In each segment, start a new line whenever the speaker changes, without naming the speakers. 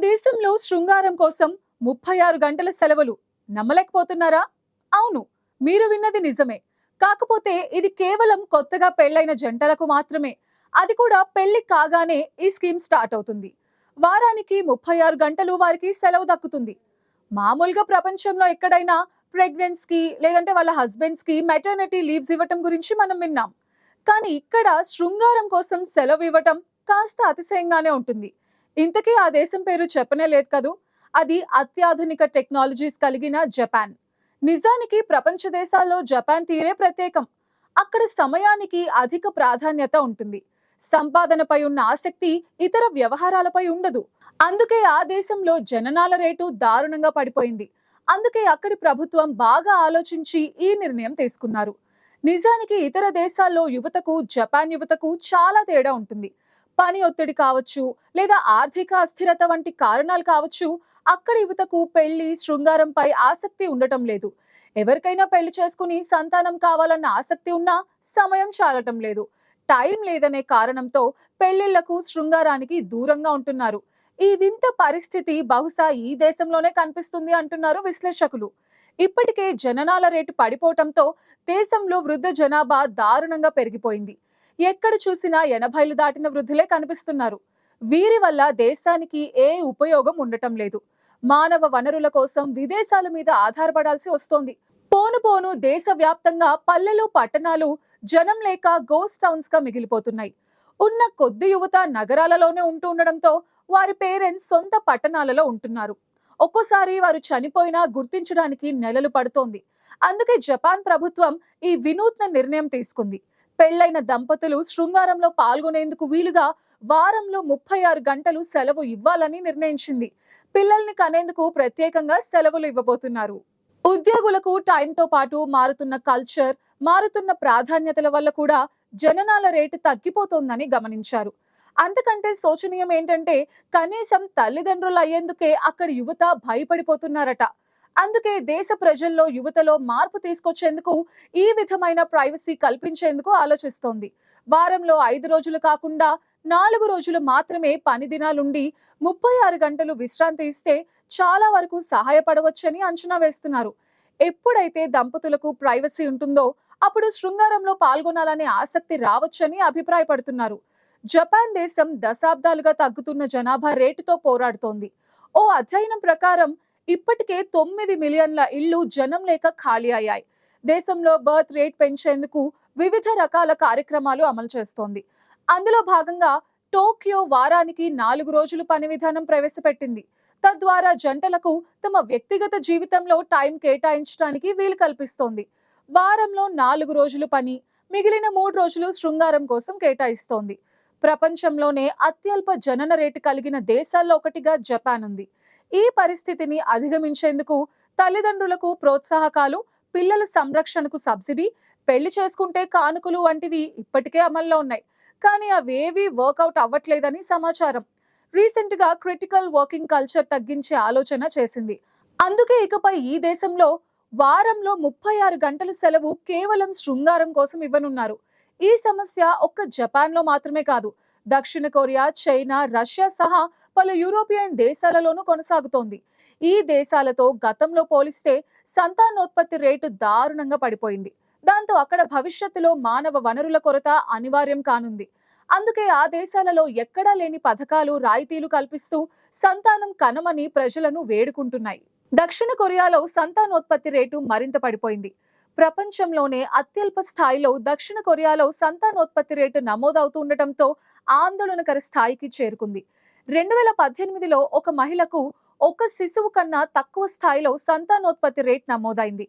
దేశంలో శృంగారం కోసం 36 గంటల సెలవులు. నమ్మలేకపోతున్నారా? అవును, మీరు విన్నది నిజమే. కాకపోతే ఇది కేవలం కొత్తగా పెళ్లైన జంటలకు మాత్రమే. అది కూడా పెళ్లి కాగానే ఈ స్కీమ్ స్టార్ట్ అవుతుంది. వారానికి 36 గంటలు వారికి సెలవు దక్కుతుంది. మామూలుగా ప్రపంచంలో ఎక్కడైనా ప్రెగ్నెన్సీకి లేదంటే వాళ్ళ హస్బెండ్స్ కి మెటర్నిటీ లీవ్స్ ఇవ్వటం గురించి మనం విన్నాం. కానీ ఇక్కడ శృంగారం కోసం సెలవు ఇవ్వటం కాస్త అతిశయంగానే ఉంటుంది. ఇంతకీ ఆ దేశం పేరు చెప్పనే లేదు కదూ. అది అత్యాధునిక టెక్నాలజీస్ కలిగిన జపాన్. నిజానికి ప్రపంచ దేశాల్లో జపాన్ తీరే ప్రత్యేకం. అక్కడ సమయానికి అధిక ప్రాధాన్యత ఉంటుంది. సంపాదనపై ఉన్న ఆసక్తి ఇతర వ్యవహారాలపై ఉండదు. అందుకే ఆ దేశంలో జననాల రేటు దారుణంగా పడిపోయింది. అందుకే అక్కడి ప్రభుత్వం బాగా ఆలోచించి ఈ నిర్ణయం తీసుకున్నారు. నిజానికి ఇతర దేశాల్లో యువతకు జపాన్ యువతకు చాలా తేడా ఉంటుంది. పని ఒత్తిడి కావచ్చు, లేదా ఆర్థిక అస్థిరత వంటి కారణాలు కావచ్చు, అక్కడ యువతకు పెళ్లి శృంగారంపై ఆసక్తి ఉండటం లేదు. ఎవరికైనా పెళ్లి చేసుకుని సంతానం కావాలన్న ఆసక్తి ఉన్నా సమయం చాలటం లేదు. టైం లేదనే కారణంతో పెళ్లిళ్లకు శృంగారానికి దూరంగా ఉంటున్నారు. ఈ వింత పరిస్థితి బహుశా ఈ దేశంలోనే కనిపిస్తుంది అంటున్నారు విశ్లేషకులు. ఇప్పటికే జననాల రేటు పడిపోవటంతో దేశంలో వృద్ధ జనాభా దారుణంగా పెరిగిపోయింది. ఎక్కడ చూసినా 80లు దాటిన వృద్ధులే కనిపిస్తున్నారు. వీరి వల్ల దేశానికి ఏ ఉపయోగం ఉండటం లేదు. మానవ వనరుల కోసం విదేశాల మీద ఆధారపడాల్సి వస్తోంది. పోను పోను దేశవ్యాప్తంగా పల్లెలు పట్టణాలు జనం లేక గోస్ట్ టౌన్స్ గా మిగిలిపోతున్నాయి. ఉన్న కొద్ది యువత నగరాలలోనే ఉంటూ ఉండడంతో వారి పేరెంట్స్ సొంత పట్టణాలలో ఉంటున్నారు. ఒక్కోసారి వారు చనిపోయినా గుర్తించడానికి నెలలు పడుతోంది. అందుకే జపాన్ ప్రభుత్వం ఈ వినూత్న నిర్ణయం తీసుకుంది. పెళ్లైన దంపతులు శృంగారంలో పాల్గొనేందుకు వీలుగా వారంలో 36 గంటలు సెలవు ఇవ్వాలని నిర్ణయించింది. పిల్లల్ని కనేందుకు ప్రత్యేకంగా సెలవులు ఇవ్వబోతున్నారు. ఉద్యోగులకు టైంతో పాటు మారుతున్న కల్చర్, మారుతున్న ప్రాధాన్యతల వల్ల కూడా జననాల రేటు తగ్గిపోతోందని గమనించారు. అంతకంటే శోచనీయం ఏంటంటే కనీసం తల్లిదండ్రులు అయ్యేందుకే అక్కడ యువత భయపడిపోతున్నారట. అందుకే దేశ ప్రజల్లో యువతలో మార్పు తీసుకొచ్చేందుకు ఈ విధమైన ప్రైవసీ కల్పించేందుకు ఆలోచిస్తోంది. వారంలో 5 రోజులు కాకుండా 4 రోజులు మాత్రమే పని దినాలుండి 36 గంటలు విశ్రాంతి ఇస్తే చాలా వరకు సహాయపడవచ్చని అంచనా వేస్తున్నారు. ఎప్పుడైతే దంపతులకు ప్రైవసీ ఉంటుందో అప్పుడు శృంగారంలో పాల్గొనాలనే ఆసక్తి రావచ్చని అభిప్రాయపడుతున్నారు. జపాన్ దేశం దశాబ్దాలుగా తగ్గుతున్న జనాభా రేటుతో పోరాడుతోంది. ఓ అధ్యయనం ప్రకారం ఇప్పటికే 9 మిలియన్ల ఇళ్లు జనం లేక ఖాళీ అయ్యాయి. దేశంలో బర్త్ రేట్ పెంచేందుకు వివిధ రకాల కార్యక్రమాలు అమలు చేస్తోంది. అందులో భాగంగా టోక్యో వారానికి 4 రోజులు పని విధానం ప్రవేశపెట్టింది. తద్వారా జంటలకు తమ వ్యక్తిగత జీవితంలో టైం కేటాయించడానికి వీలు కల్పిస్తోంది. వారంలో 4 రోజులు పని, మిగిలిన 3 రోజులు శృంగారం కోసం కేటాయిస్తోంది. ప్రపంచంలోనే అత్యల్ప జనన రేటు కలిగిన దేశాల్లో ఒకటిగా జపాన్ ఉంది. ఈ పరిస్థితిని అధిగమించేందుకు తల్లిదండ్రులకు ప్రోత్సాహకాలు, పిల్లల సంరక్షణకు సబ్సిడీ, పెళ్లి చేసుకుంటే కానుకలు వంటివి ఇప్పటికే అమల్లో ఉన్నాయి. కానీ అవేవీ వర్కౌట్ అవ్వట్లేదని సమాచారం. రీసెంట్ గా క్రిటికల్ వర్కింగ్ కల్చర్ తగ్గించే ఆలోచన చేసింది. అందుకే ఇకపై ఈ దేశంలో వారంలో 36 గంటల సెలవు కేవలం శృంగారం కోసం ఇవ్వనున్నారు. ఈ సమస్య ఒక్క జపాన్ లో మాత్రమే కాదు, దక్షిణ కొరియా, చైనా, రష్యా సహా పలు యూరోపియన్ దేశాలలోనూ కొనసాగుతోంది. ఈ దేశాలతో గతంలో పోలిస్తే సంతానోత్పత్తి రేటు దారుణంగా పడిపోయింది. దాంతో అక్కడ భవిష్యత్తులో మానవ వనరుల కొరత అనివార్యం కానుంది. అందుకే ఆ దేశాలలో ఎక్కడా లేని పథకాలు, రాయితీలు కల్పిస్తూ సంతానం కనమని ప్రజలను వేడుకుంటున్నాయి. దక్షిణ కొరియాలో సంతానోత్పత్తి రేటు మరింత పడిపోయింది. ప్రపంచంలోనే అత్యల్ప స్థాయిలో దక్షిణ కొరియాలో సంతానోత్పత్తి రేటు నమోదవుతూ ఉండటంతో ఆందోళనకర స్థాయికి చేరుకుంది. 2018లో ఒక మహిళకు ఒక శిశువు కన్నా తక్కువ స్థాయిలో సంతానోత్పత్తి రేట్ నమోదైంది.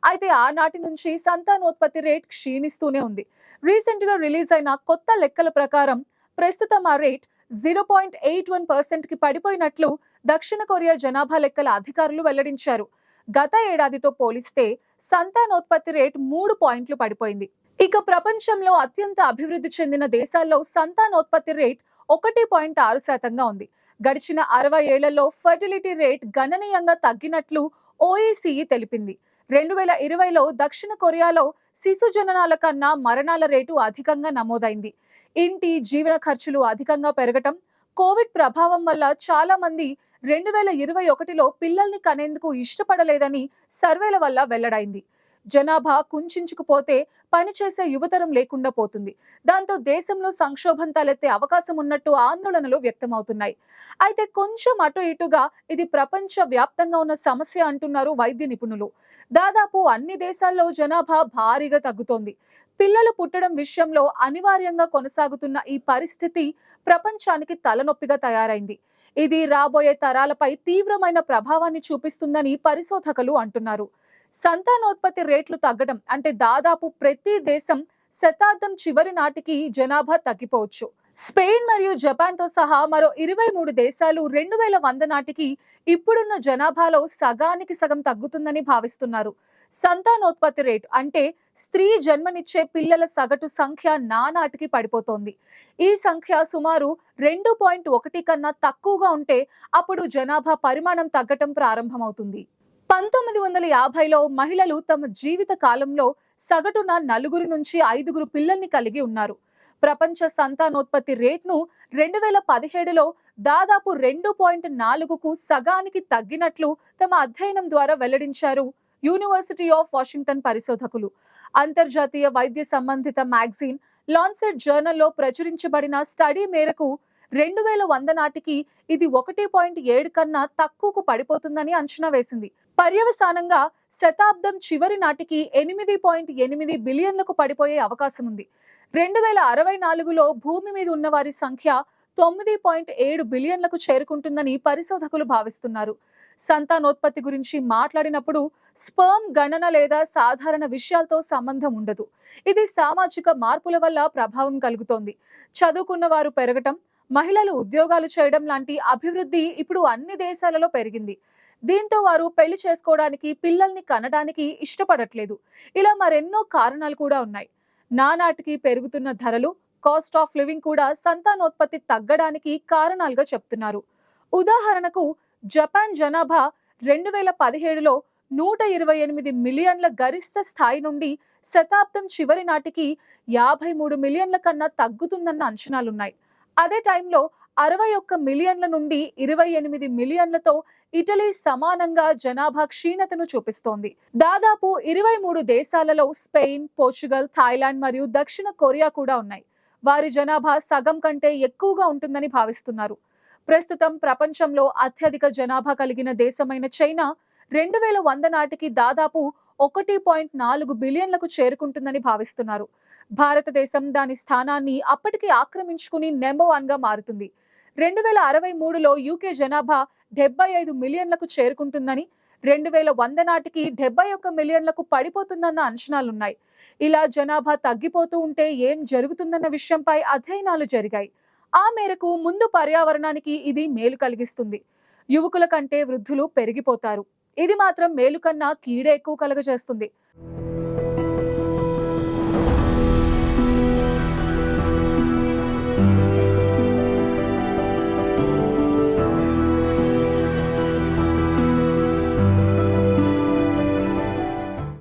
అయితే ఆనాటి నుంచి సంతానోత్పత్తి రేట్ క్షీణిస్తూనే ఉంది. రీసెంట్ గా రిలీజ్ అయిన కొత్త లెక్కల ప్రకారం ప్రస్తుతం ఆ రేట్ 0.81% కి పడిపోయినట్లు దక్షిణ కొరియా జనాభా లెక్కల అధికారులు వెల్లడించారు. గత ఏడాదితో పోలిస్తే సంతానోత్పత్తి రేట్ 3 పాయింట్లు పడిపోయింది. ఇక ప్రపంచంలో అత్యంత అభివృద్ధి చెందిన దేశాల్లో సంతానోత్పత్తి రేట్ 1.6%గా ఉంది. గడిచిన 60 ఏళ్లలో ఫర్టిలిటీ రేట్ గణనీయంగా తగ్గినట్లు ఓఈసీఈ తెలిపింది. 2020లో దక్షిణ కొరియాలో శిశు జననాల కన్నా మరణాల రేటు అధికంగా నమోదైంది. ఇంటి జీవన ఖర్చులు అధికంగా పెరగటం, కోవిడ్ ప్రభావం వల్ల చాలా మంది 2021లో పిల్లల్ని కనేందుకు ఇష్టపడలేదని సర్వేల వల్ల వెల్లడైంది. జనాభా కుంచుకుపోతే పనిచేసే యువతరం లేకుండా పోతుంది. దాంతో దేశంలో సంక్షోభం తలెత్తే అవకాశం ఉన్నట్టు ఆందోళనలు వ్యక్తమవుతున్నాయి. అయితే కొంచెం అటు ఇటుగా ఇది ప్రపంచ వ్యాప్తంగా ఉన్న సమస్య అంటున్నారు వైద్య నిపుణులు. దాదాపు అన్ని దేశాల్లో జనాభా భారీగా తగ్గుతోంది. పిల్లలు పుట్టడం విషయంలో అనివార్యంగా కొనసాగుతున్న ఈ పరిస్థితి ప్రపంచానికి తలనొప్పిగా తయారైంది. ఇది రాబోయే తరాలపై తీవ్రమైన ప్రభావాన్ని చూపిస్తుందని పరిశోధకులు అంటున్నారు. సంతానోత్పత్తి రేట్లు తగ్గడం అంటే దాదాపు ప్రతి దేశం శతాబ్దం చివరి నాటికి జనాభా తగ్గిపోవచ్చు. స్పెయిన్ మరియు జపాన్ తో సహా మరో 23 దేశాలు 2100 నాటికి ఇప్పుడున్న జనాభాలో సగానికి సగం తగ్గుతుందని భావిస్తున్నారు. సంతానోత్పత్తి రేటు అంటే స్త్రీ జన్మనిచ్చే పిల్లల సగటు సంఖ్య నానాటికి పడిపోతోంది. ఈ సంఖ్య సుమారు 2.1 కన్నా తక్కువగా ఉంటే అప్పుడు జనాభా పరిమాణం తగ్గటం ప్రారంభమవుతుంది. 1950లో మహిళలు తమ జీవిత కాలంలో సగటున 4 నుంచి 5 పిల్లల్ని కలిగి ఉన్నారు. ప్రపంచ సంతానోత్పత్తి రేట్ను 2017లో దాదాపు 2.4కు సగానికి తగ్గినట్లు తమ అధ్యయనం ద్వారా వెల్లడించారు యూనివర్సిటీ ఆఫ్ వాషింగ్టన్ పరిశోధకులు. అంతర్జాతీయ వైద్య సంబంధిత మ్యాగజైన్ లాన్సెట్ జర్నల్లో ప్రచురించబడిన స్టడీ మేరకు 2100 నాటికి ఇది 1.7 కన్నా తక్కువకు పడిపోతుందని అంచనా వేసింది. పర్యవసానంగా శతాబ్దం చివరి నాటికి 8.8 బిలియన్లకు పడిపోయే అవకాశం ఉంది. 2064లో భూమి మీద ఉన్న వారి సంఖ్య 9.7 బిలియన్లకు చేరుకుంటుందని పరిశోధకులు భావిస్తున్నారు. సంతానోత్పత్తి గురించి మాట్లాడినప్పుడు స్పర్మ్ గణన లేదా సాధారణ విషయాలతో సంబంధం ఉండదు. ఇది సామాజిక మార్పుల వల్ల ప్రభావం కలుగుతోంది. చదువుకున్న వారు పెరగటం, మహిళలు ఉద్యోగాలు చేయడం లాంటి అభివృద్ధి ఇప్పుడు అన్ని దేశాలలో పెరిగింది. దీంతో వారు పెళ్లి చేసుకోవడానికి, పిల్లల్ని కనడానికి ఇష్టపడట్లేదు. ఇలా మరెన్నో కారణాలు కూడా ఉన్నాయి. నానాటికి పెరుగుతున్న ధరలు, కాస్ట్ ఆఫ్ లివింగ్ కూడా సంతానోత్పత్తి తగ్గడానికి కారణాలుగా చెప్తున్నారు. ఉదాహరణకు జపాన్ జనాభా 2017లో 128 మిలియన్ల గరిష్ట స్థాయి నుండి శతాబ్దం చివరి నాటికి 53 మిలియన్ల కన్నా తగ్గుతుందన్న అంచనాలున్నాయి. అదే టైంలో 61 మిలియన్ల నుండి 28 మిలియన్లతో ఇటలీ సమానంగా జనాభా క్షీణతను చూపిస్తోంది. దాదాపు 23 దేశాలలో స్పెయిన్, పోర్చుగల్, థాయిలాండ్ మరియు దక్షిణ కొరియా కూడా ఉన్నాయి. వారి జనాభా సగం కంటే ఎక్కువగా ఉంటుందని భావిస్తున్నారు. ప్రస్తుతం ప్రపంచంలో అత్యధిక జనాభా కలిగిన దేశమైన చైనా 2100 నాటికి దాదాపు 1.4 బిలియన్లకు చేరుకుంటుందని భావిస్తున్నారు. భారతదేశం దాని స్థానాన్ని అప్పటికి ఆక్రమించుకుని నెంబర్ 1గా మారుతుంది. 2063లో యూకే జనాభా 75 మిలియన్లకు చేరుకుంటుందని, 2100 నాటికి 71 మిలియన్లకు పడిపోతుందన్న అంచనాలున్నాయి. ఇలా జనాభా తగ్గిపోతూ ఉంటే ఏం జరుగుతుందన్న విషయంపై అధ్యయనాలు జరిగాయి. ఆ మేరకు ముందు పర్యావరణానికి ఇది మేలు కలిగిస్తుంది. యువకుల కంటే వృద్ధులు పెరిగిపోతారు. ఇది మాత్రం మేలు కన్నా కీడే ఎక్కువ కలగజేస్తుంది.